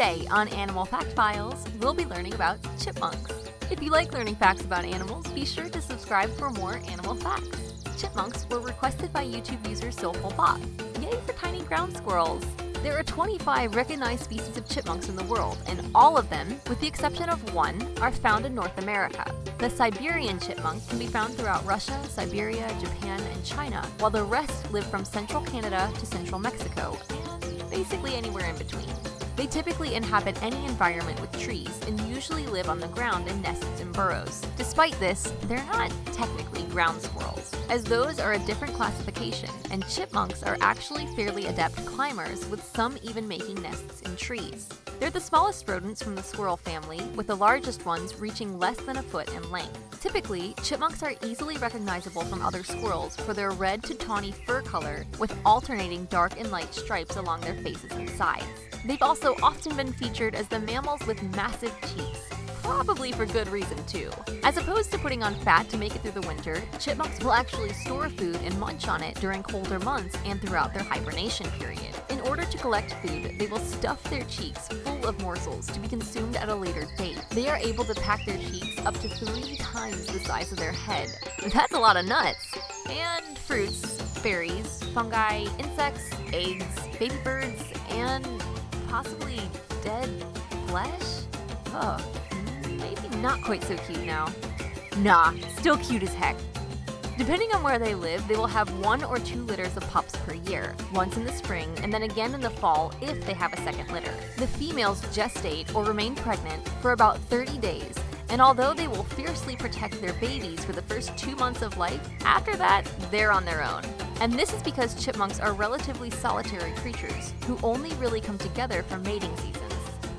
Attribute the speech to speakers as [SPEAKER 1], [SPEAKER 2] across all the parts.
[SPEAKER 1] Today on Animal Fact Files, we'll be learning about chipmunks. If you like learning facts about animals, be sure to subscribe for more animal facts. Chipmunks were requested by YouTube user Soulful Bob. Yay for tiny ground squirrels! There are 25 recognized species of chipmunks in the world, and all of them, with the exception of one, are found in North America. The Siberian chipmunk can be found throughout Russia, Siberia, Japan, and China, while the rest live from central Canada to central Mexico, and basically anywhere in between. They typically inhabit any environment with trees and usually live on the ground in nests and burrows. Despite this, they're not technically ground squirrels, as those are a different classification, and chipmunks are actually fairly adept climbers, with some even making nests in trees. They're the smallest rodents from the squirrel family, with the largest ones reaching less than a foot in length. Typically, chipmunks are easily recognizable from other squirrels for their red to tawny fur color, with alternating dark and light stripes along their faces and sides. They've also often been featured as the mammals with massive cheeks, probably for good reason too. As opposed to putting on fat to make it through the winter, chipmunks will actually store food and munch on it during colder months and throughout their hibernation period. In order to collect food, they will stuff their cheeks full of morsels to be consumed at a later date. They are able to pack their cheeks up to 3 times the size of their head. That's a lot of nuts! And fruits, berries, fungi, insects, eggs, baby birds, and possibly dead flesh? Oh, maybe not quite so cute now. Nah, still cute as heck. Depending on where they live, they will have 1 or 2 litters of pups per year, once in the spring and then again in the fall if they have a second litter. The females gestate or remain pregnant for about 30 days, and although they will fiercely protect their babies for the first 2 months of life, after that, they're on their own. And this is because chipmunks are relatively solitary creatures who only really come together for mating seasons.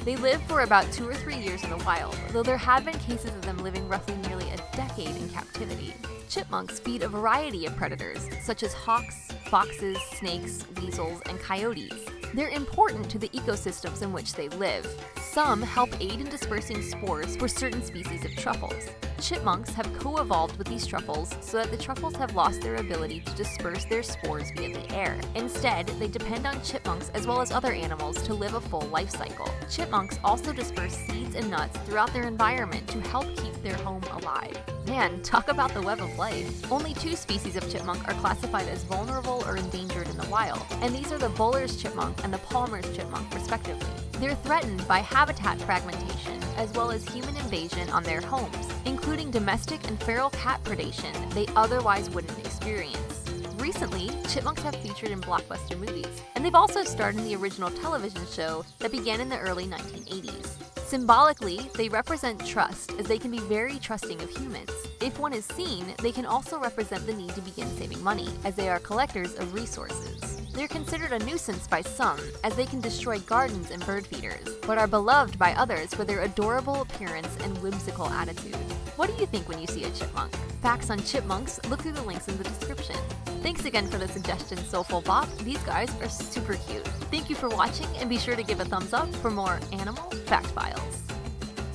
[SPEAKER 1] They live for about 2 or 3 years in the wild, though there have been cases of them living roughly nearly a decade in captivity. Chipmunks feed a variety of predators, such as hawks, foxes, snakes, weasels, and coyotes. They're important to the ecosystems in which they live. Some help aid in dispersing spores for certain species of truffles. Chipmunks have co-evolved with these truffles so that the truffles have lost their ability to disperse their spores via the air. Instead, they depend on chipmunks as well as other animals to live a full life cycle. Chipmunks also disperse seeds and nuts throughout their environment to help keep their home alive. Man, talk about the web of life. Only 2 species of chipmunk are classified as vulnerable or endangered in the wild, and these are the Buller's chipmunk and the Palmer's chipmunk, respectively. They're threatened by habitat fragmentation, as well as human invasion on their homes, including domestic and feral cat predation they otherwise wouldn't experience. Recently, chipmunks have featured in blockbuster movies, and they've also starred in the original television show that began in the early 1980s. Symbolically, they represent trust, as they can be very trusting of humans. If one is seen, they can also represent the need to begin saving money, as they are collectors of resources. They're considered a nuisance by some, as they can destroy gardens and bird feeders, but are beloved by others for their adorable appearance and whimsical attitude. What do you think when you see a chipmunk? Facts on chipmunks, look through the links in the description. Thanks again for the suggestion, Soulful Bop. These guys are super cute. Thank you for watching, and be sure to give a thumbs up for more Animal Fact Files.